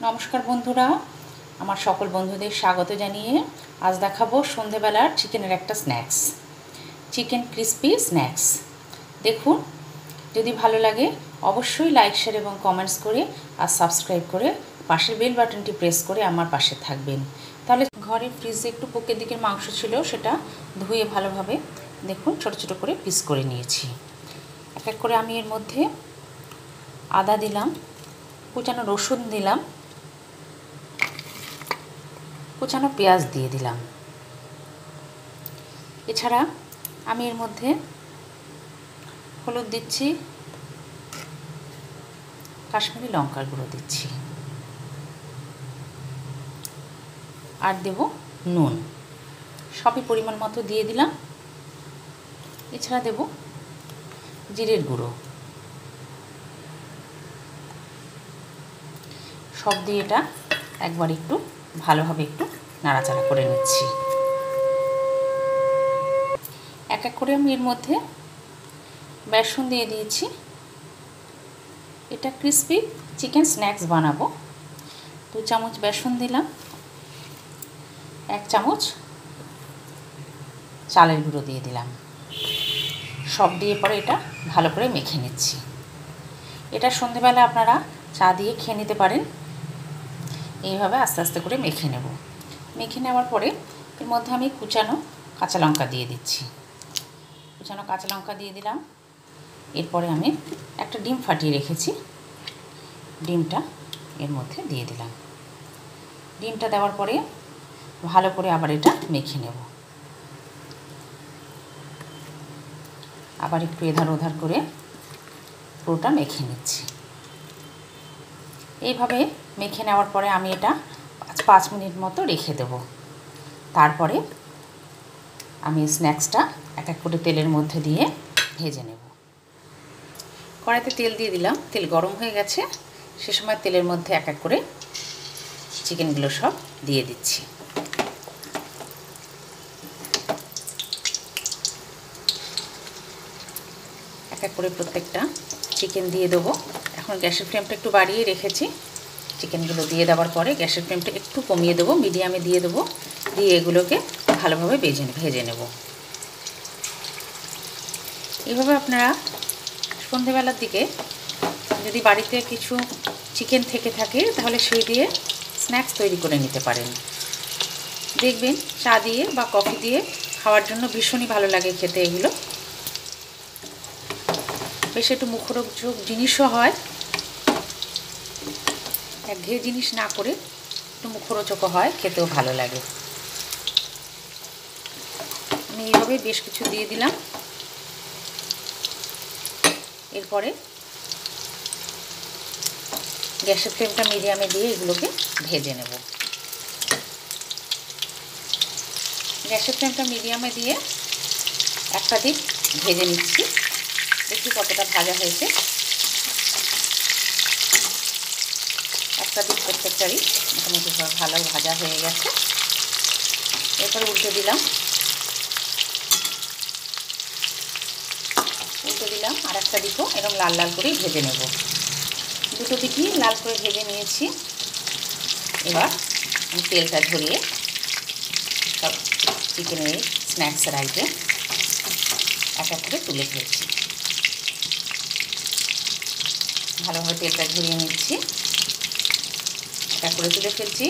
নমস্কার বন্ধুরা, আমার সকল বন্ধুদের স্বাগত জানিয়ে আজ দেখাবো সন্ধেবেলার চিকেনের একটা স্ন্যাক্স, চিকেন ক্রিস্পি স্ন্যাক্স। দেখুন, যদি ভালো লাগে অবশ্যই লাইক, শেয়ার এবং কমেন্টস করে আর সাবস্ক্রাইব করে পাশের বেল বাটনটি প্রেস করে আমার পাশে থাকবেন। তাহলে ঘরে ফ্রিজে একটু পোকের দিকের মাংস ছিল, সেটা ধুয়ে ভালোভাবে দেখুন ছোট ছোট করে পিস করে নিয়েছি। এক এক করে আমি এর মধ্যে আদা দিলাম, কুচানো রসুন দিলাম, কুচানো পেঁয়াজ দিয়ে দিলাম। এছাড়া আমি এর মধ্যে হলুদ দিচ্ছি, কাশ্মীরি লঙ্কার গুঁড়ো দিচ্ছি, আর দেব নুন। সবই পরিমাণ মতো দিয়ে দিলাম। এছাড়া দেব জিরের গুঁড়ো। সব দিয়ে এটা একবার একটু ভালোভাবে একটু নাড়াচাড়া করে নিচ্ছি। এক এক করে আমি এর মধ্যে বেসন দিয়ে দিয়েছি। এটা ক্রিস্পি চিকেন স্ন্যাক্স বানাবো। 2 চামচ বেসন দিলাম, 1 চামচ চালের গুঁড়ো দিয়ে দিলাম। সব দিয়ে পরে এটা ভালো করে মেখে নিচ্ছি। এটা সন্ধেবেলা আপনারা চা দিয়ে খেয়ে নিতে পারেন। এইভাবে আস্তে আস্তে করে মেখে নেব। মেখে নেওয়ার পরে এর মধ্যে আমি কুচানো কাঁচা লঙ্কা দিয়ে দিচ্ছি। কুচানো কাঁচা লঙ্কা দিয়ে দিলাম। এরপরে আমি একটা ডিম ফাটিয়ে রেখেছি, ডিমটা এর মধ্যে দিয়ে দিলাম। ডিমটা দেওয়ার পরে ভালো করে আবার এটা মেখে নেব। আবার একটু এধার ওধার করে পুরোটা মেখে নিচ্ছি। এইভাবে মেখে নেওয়ার পরে আমি এটা 5 মিনিট মতো রেখে দেব। তারপরে আমি স্ন্যাক্সটা এক এক করে তেলের মধ্যে দিয়ে ভেজে নেব। কড়াইতে তেল দিয়ে দিলাম, তেল গরম হয়ে গেছে। সে সময় তেলের মধ্যে এক এক করে চিকেনগুলো সব দিয়ে দিচ্ছি। এক এক করে প্রত্যেকটা চিকেন দিয়ে দেবো। এখন গ্যাসের ফ্লেমটা একটু বাড়িয়ে রেখেছি। চিকেনগুলো দিয়ে দেওয়ার পরে গ্যাসের ফ্লেমটা একটু কমিয়ে দেবো, মিডিয়ামে দিয়ে দেবো। দিয়ে এগুলোকে ভালোভাবে ভেজে নেব। এইভাবে আপনারা সন্ধেবেলার দিকে যদি বাড়িতে কিছু চিকেন থেকে থাকে তাহলে সেই দিয়ে স্ন্যাক্স তৈরি করে নিতে পারেন। দেখবেন চা দিয়ে বা কফি দিয়ে খাওয়ার জন্য ভীষণই ভালো লাগে খেতে। এগুলো বেশ একটু মুখরোচক জিনিসও হয়, একঘেয়ে জিনিস না করে একটু মুখরোচকও হয়, খেতেও ভালো লাগে। আমি এইভাবে বেশ কিছু দিয়ে দিলাম। এরপরে গ্যাসের ফ্লেমটা মিডিয়ামে দিয়ে এগুলোকে ভেজে নেব। গ্যাসের ফ্লেমটা মিডিয়ামে দিয়ে একটা দিক ভেজে নিচ্ছি। দেখি কতটা ভাজা হয়েছে। একটা দিক প্রত্যেকটারই মোটামুটি ভালো ভাজা হয়ে গেছে। এরপরে উল্টে দিলাম, আর একটা দিকও এরকম লাল লাল করেই ভেজে নেব। দুটো দিকই লাল করে ভেজে নিয়েছি। এবার আমি তেলটা ঝরিয়ে সব চিকেনের স্ন্যাক্সের আইটেম এক এক করে তুলে ফেলছি। ভালোভাবে তেলটা ঝরিয়ে নিচ্ছি, এক এক করে তুলে ফেলছি।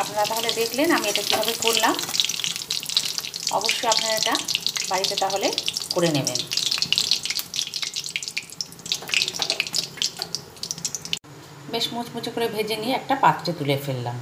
আপনারা তাহলে দেখলেন আমি এটা কীভাবে করলাম। অবশ্যই আপনারা এটা বাড়িতে তাহলে করে নেবেন। বেশ মুচমুচে করে ভেজে নিয়ে একটা পাত্রে তুলে ফেললাম।